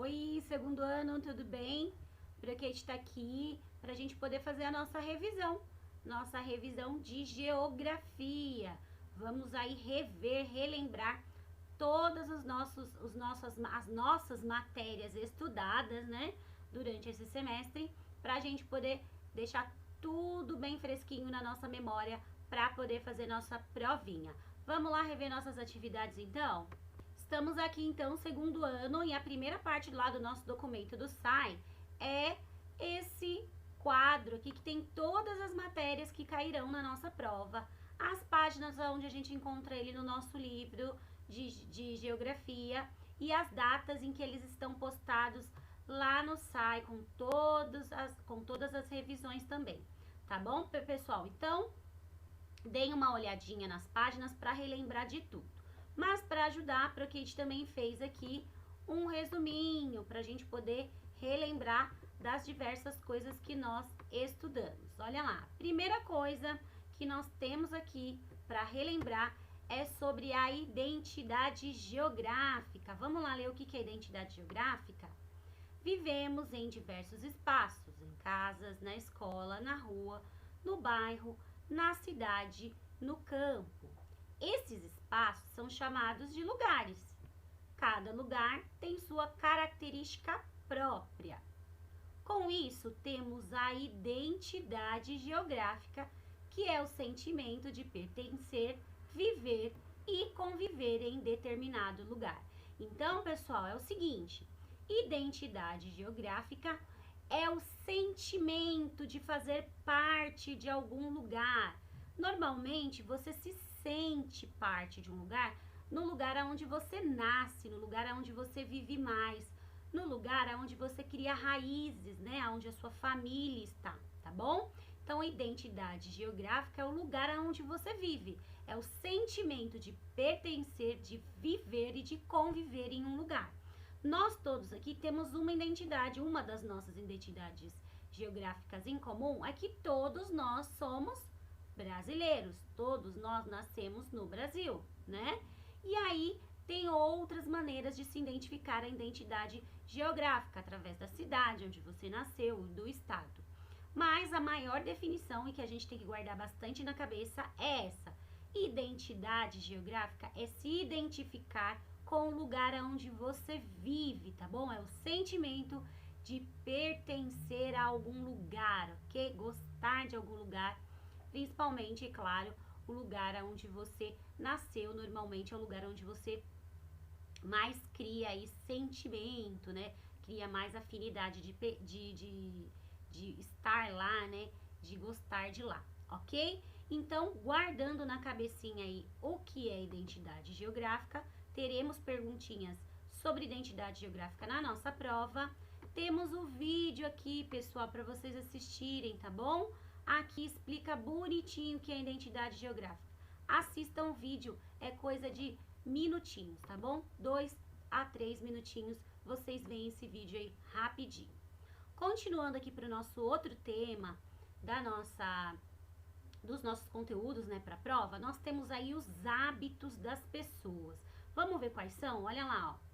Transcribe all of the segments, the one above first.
Oi, segundo ano, tudo bem? Broquete tá aqui para a gente poder fazer a nossa revisão de geografia. Vamos aí relembrar todas as nossas matérias estudadas, né, durante esse semestre, para a gente poder deixar tudo bem fresquinho na nossa memória para poder fazer nossa provinha. Vamos lá rever nossas atividades então? Estamos aqui então, segundo ano, e a primeira parte lá do nosso documento do SAI é esse quadro aqui que tem todas as matérias que cairão na nossa prova, as páginas onde a gente encontra ele no nosso livro de geografia e as datas em que eles estão postados lá no SAI com todas as revisões também, tá bom, pessoal? Então, deem uma olhadinha nas páginas para relembrar de tudo. Mas para ajudar, a Procade também fez aqui um resuminho para a gente poder relembrar das diversas coisas que nós estudamos. Olha lá, primeira coisa que nós temos aqui para relembrar é sobre a identidade geográfica. Vamos lá ler o que é identidade geográfica? Vivemos em diversos espaços, em casas, na escola, na rua, no bairro, na cidade, no campo. Esses espaços são chamados de lugares. Cada lugar tem sua característica própria. Com isso, temos a identidade geográfica, que é o sentimento de pertencer, viver e conviver em determinado lugar. Então, pessoal, é o seguinte: identidade geográfica é o sentimento de fazer parte de algum lugar. Normalmente, você se sente parte de um lugar no lugar onde você nasce, no lugar onde você vive mais, no lugar onde você cria raízes, né? Onde a sua família está, tá bom? Então, a identidade geográfica é o lugar onde você vive, é o sentimento de pertencer, de viver e de conviver em um lugar. Nós todos aqui temos uma identidade, uma das nossas identidades geográficas em comum é que todos nós somos brasileiros, todos nós nascemos no Brasil, né? E aí tem outras maneiras de se identificar a identidade geográfica, através da cidade onde você nasceu, do estado. Mas a maior definição e que a gente tem que guardar bastante na cabeça é essa: identidade geográfica é se identificar com o lugar onde você vive, tá bom? É o sentimento de pertencer a algum lugar, ok? Gostar de algum lugar, principalmente, é claro, o lugar onde você nasceu. Normalmente é o lugar onde você mais cria aí sentimento, né? Cria mais afinidade de estar lá, né? De gostar de lá, ok? Então, guardando na cabecinha aí o que é identidade geográfica, teremos perguntinhas sobre identidade geográfica na nossa prova. Temos o vídeo aqui, pessoal, para vocês assistirem, tá bom? Aqui explica bonitinho o que é identidade geográfica. Assistam o vídeo, é coisa de minutinhos, tá bom? 2 a 3 minutinhos, vocês veem esse vídeo aí rapidinho. Continuando aqui para o nosso outro tema dos nossos conteúdos, né, para a prova, nós temos aí os hábitos das pessoas. Vamos ver quais são? Olha lá, ó.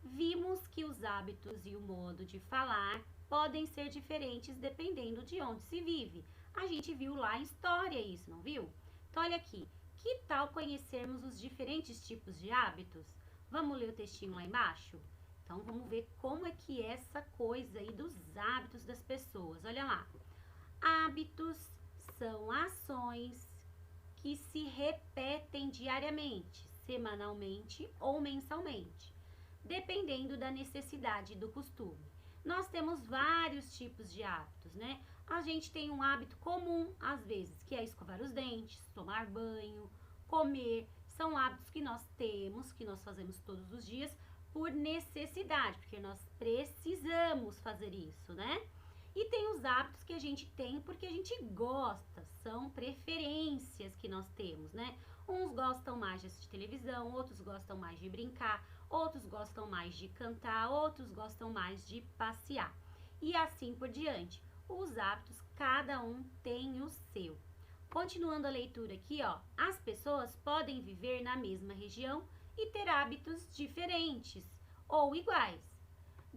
Vimos que os hábitos e o modo de falar podem ser diferentes dependendo de onde se vive. A gente viu lá em história isso, não viu? Então, olha aqui. Que tal conhecermos os diferentes tipos de hábitos? Vamos ler o textinho lá embaixo? Então, vamos ver como é que é essa coisa aí dos hábitos das pessoas. Olha lá. Hábitos são ações que se repetem diariamente, semanalmente ou mensalmente, dependendo da necessidade do costume. Nós temos vários tipos de hábitos, né? A gente tem um hábito comum, às vezes, que é escovar os dentes, tomar banho, comer. São hábitos que nós temos, que nós fazemos todos os dias por necessidade, porque nós precisamos fazer isso, né? E tem os hábitos que a gente tem porque a gente gosta, são preferências que nós temos, né? Uns gostam mais de assistir televisão, outros gostam mais de brincar, outros gostam mais de cantar, outros gostam mais de passear. E assim por diante. Os hábitos, cada um tem o seu. Continuando a leitura aqui, ó, as pessoas podem viver na mesma região e ter hábitos diferentes ou iguais.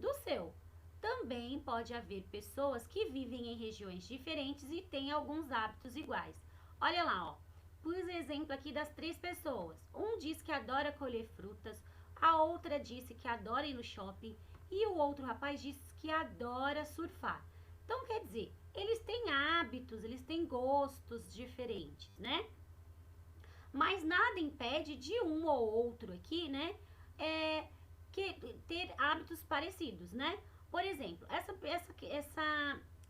do seu. Também pode haver pessoas que vivem em regiões diferentes e têm alguns hábitos iguais. Olha lá, ó. Pus exemplo aqui das 3 pessoas. Um diz que adora colher frutas, a outra disse que adora ir no shopping e o outro rapaz disse que adora surfar. Então, quer dizer, eles têm hábitos, eles têm gostos diferentes, né? Mas nada impede de um ou outro aqui, né, ter hábitos parecidos, né? Por exemplo,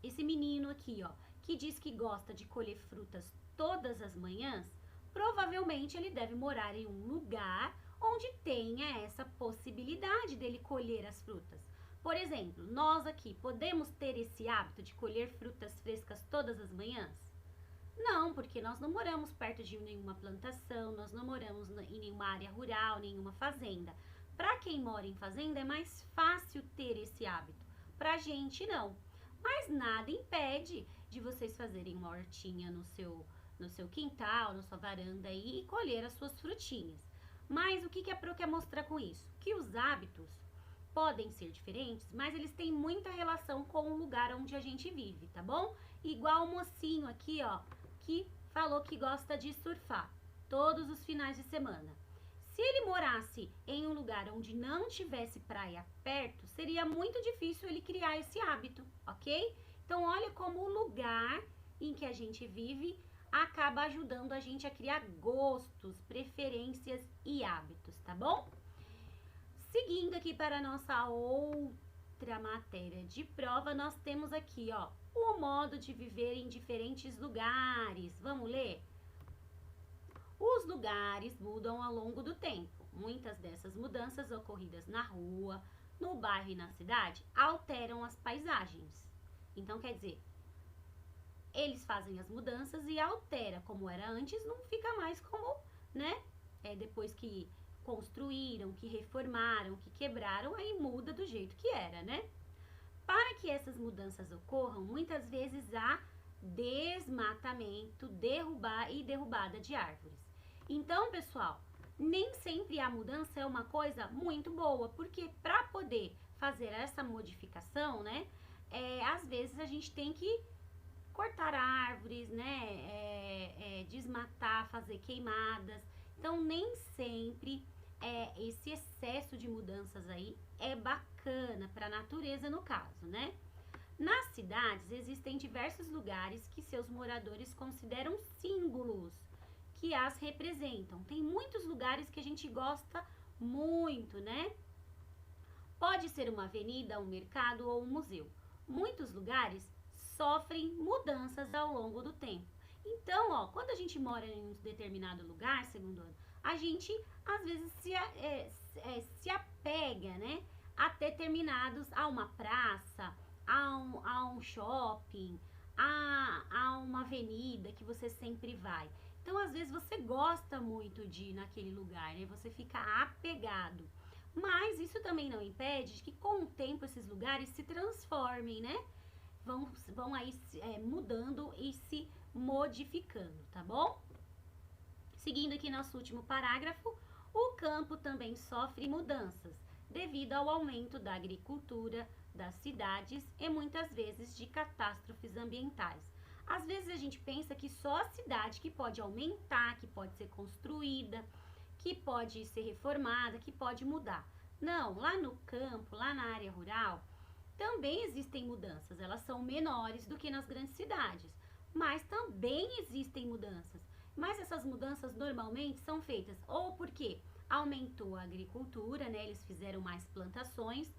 esse menino aqui, ó, que diz que gosta de colher frutas todas as manhãs, provavelmente ele deve morar em um lugar onde tenha essa possibilidade dele colher as frutas. Por exemplo, nós aqui podemos ter esse hábito de colher frutas frescas todas as manhãs? Não, porque nós não moramos perto de nenhuma plantação, nós não moramos em nenhuma área rural, nenhuma fazenda. Para quem mora em fazenda é mais fácil ter esse hábito. Pra gente não. Mas nada impede de vocês fazerem uma hortinha no seu quintal, na sua varanda e colher as suas frutinhas. Mas o que a Pro quer mostrar com isso? Que os hábitos podem ser diferentes, mas eles têm muita relação com o lugar onde a gente vive, tá bom? Igual o mocinho aqui, ó, que falou que gosta de surfar todos os finais de semana. Se ele morasse em um lugar onde não tivesse praia perto, seria muito difícil ele criar esse hábito, ok? Então, olha como o lugar em que a gente vive acaba ajudando a gente a criar gostos, preferências e hábitos, tá bom? Seguindo aqui para a nossa outra matéria de prova, nós temos aqui, ó, o modo de viver em diferentes lugares. Vamos ler? Os lugares mudam ao longo do tempo. Muitas dessas mudanças ocorridas na rua, no bairro e na cidade alteram as paisagens. Então, quer dizer, eles fazem as mudanças e altera como era antes, não fica mais como, né? Depois que construíram, que reformaram, que quebraram, aí muda do jeito que era, né? Para que essas mudanças ocorram, muitas vezes há desmatamento, derrubada de árvores. Então, pessoal, nem sempre a mudança é uma coisa muito boa, porque para poder fazer essa modificação, né, às vezes a gente tem que cortar árvores, né, desmatar, fazer queimadas. Então, nem sempre esse excesso de mudanças aí é bacana para a natureza no caso, né? Nas cidades existem diversos lugares que seus moradores consideram símbolos que as representam. Tem muitos lugares que a gente gosta muito, né? Pode ser uma avenida, um mercado ou um museu. Muitos lugares sofrem mudanças ao longo do tempo. Então, ó, quando a gente mora em um determinado lugar, segundo ano, a gente às vezes se apega, né, a uma praça, a um shopping, a uma avenida que você sempre vai. Então, às vezes você gosta muito de ir naquele lugar, né? Você fica apegado. Mas isso também não impede de que com o tempo esses lugares se transformem, né? Vão aí mudando e se modificando, tá bom? Seguindo aqui nosso último parágrafo, o campo também sofre mudanças devido ao aumento da agricultura, das cidades e muitas vezes de catástrofes ambientais. Às vezes a gente pensa que só a cidade que pode aumentar, que pode ser construída, que pode ser reformada, que pode mudar. Não, lá no campo, lá na área rural, também existem mudanças. Elas são menores do que nas grandes cidades, mas também existem mudanças. Mas essas mudanças normalmente são feitas ou porque aumentou a agricultura, né? Eles fizeram mais plantações,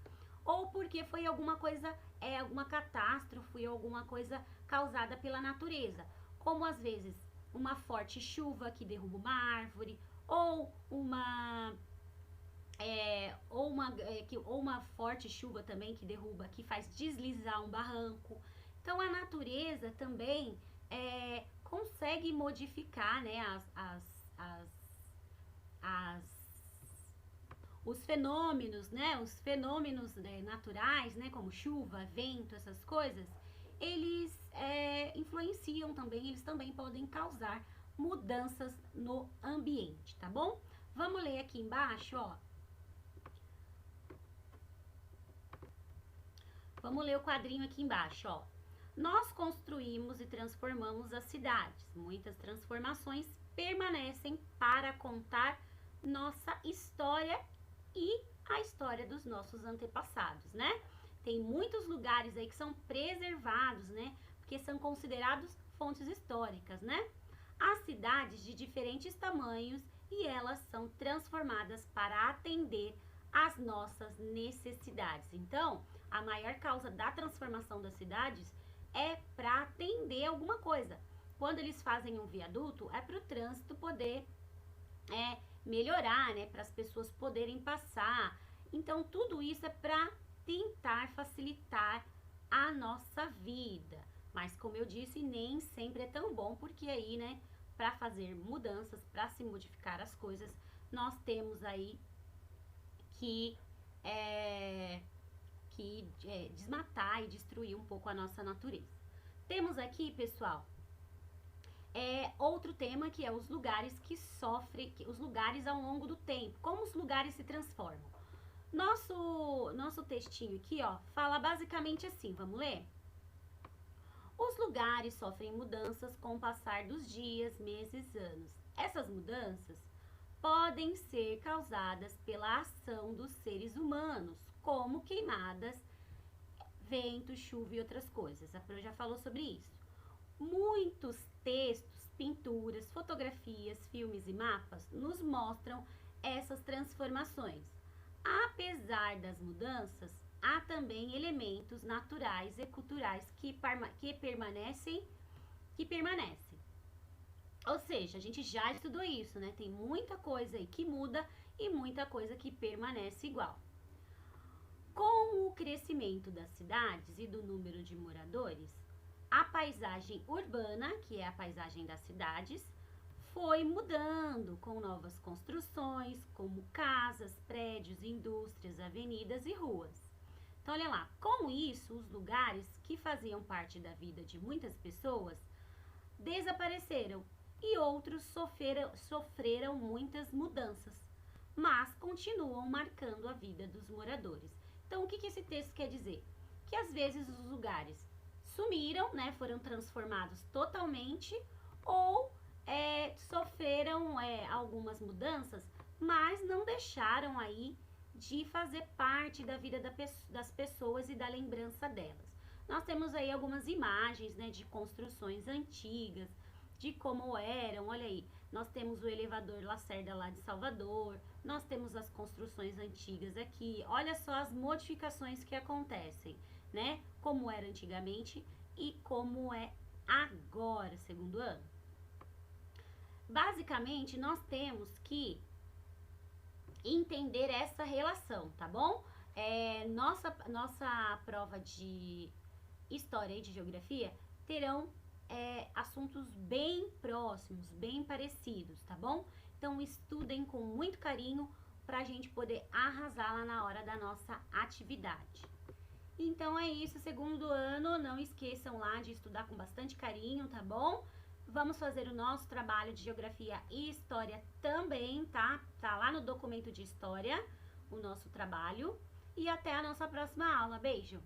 ou porque foi alguma coisa, alguma catástrofe, alguma coisa causada pela natureza, como às vezes uma forte chuva que derruba uma árvore, ou uma forte chuva também que derruba, que faz deslizar um barranco. Então a natureza também consegue modificar, né, os fenômenos, né, naturais, né, como chuva, vento, essas coisas, eles influenciam também, eles também podem causar mudanças no ambiente, tá bom? Vamos ler aqui embaixo, ó. Vamos ler o quadrinho aqui embaixo, ó. Nós construímos e transformamos as cidades. Muitas transformações permanecem para contar nossa história e a história dos nossos antepassados, né? Tem muitos lugares aí que são preservados, né? Porque são considerados fontes históricas, né? As cidades de diferentes tamanhos e elas são transformadas para atender às nossas necessidades. Então, a maior causa da transformação das cidades é para atender alguma coisa. Quando eles fazem um viaduto, é para o trânsito poder melhorar, né? Para as pessoas poderem passar. Então, tudo isso é para tentar facilitar a nossa vida. Mas, como eu disse, nem sempre é tão bom, porque aí, né, para fazer mudanças, para se modificar as coisas, nós temos aí que desmatar e destruir um pouco a nossa natureza. Temos aqui, pessoal, outro tema que é os lugares que sofrem, os lugares ao longo do tempo, como os lugares se transformam. Nosso textinho aqui, ó, fala basicamente assim, vamos ler? Os lugares sofrem mudanças com o passar dos dias, meses, anos. Essas mudanças podem ser causadas pela ação dos seres humanos, como queimadas, vento, chuva e outras coisas. A Pro já falou sobre isso. Muitos textos, pinturas, fotografias, filmes e mapas nos mostram essas transformações. Apesar das mudanças, há também elementos naturais e culturais que permanecem. Ou seja, a gente já estudou isso, né? Tem muita coisa aí que muda e muita coisa que permanece igual. Com o crescimento das cidades e do número de moradores, a paisagem urbana, que é a paisagem das cidades, foi mudando com novas construções, como casas, prédios, indústrias, avenidas e ruas. Então, olha lá, com isso, os lugares que faziam parte da vida de muitas pessoas desapareceram e outros sofreram muitas mudanças, mas continuam marcando a vida dos moradores. Então, o que esse texto quer dizer? Que às vezes os lugares sumiram, né, foram transformados totalmente ou sofreram algumas mudanças, mas não deixaram aí de fazer parte da vida das pessoas e da lembrança delas. Nós temos aí algumas imagens, né, de construções antigas, de como eram, olha aí, nós temos o elevador Lacerda lá de Salvador, nós temos as construções antigas aqui, olha só as modificações que acontecem, né, como era antigamente e como é agora, segundo ano. Basicamente, nós temos que entender essa relação, tá bom? Nossa prova de história e de geografia terão assuntos bem próximos, bem parecidos, tá bom? Então, estudem com muito carinho para a gente poder arrasar lá na hora da nossa atividade. Então, é isso, segundo ano, não esqueçam lá de estudar com bastante carinho, tá bom? Vamos fazer o nosso trabalho de geografia e história também, tá? Tá lá no documento de história, o nosso trabalho. E até a nossa próxima aula. Beijo!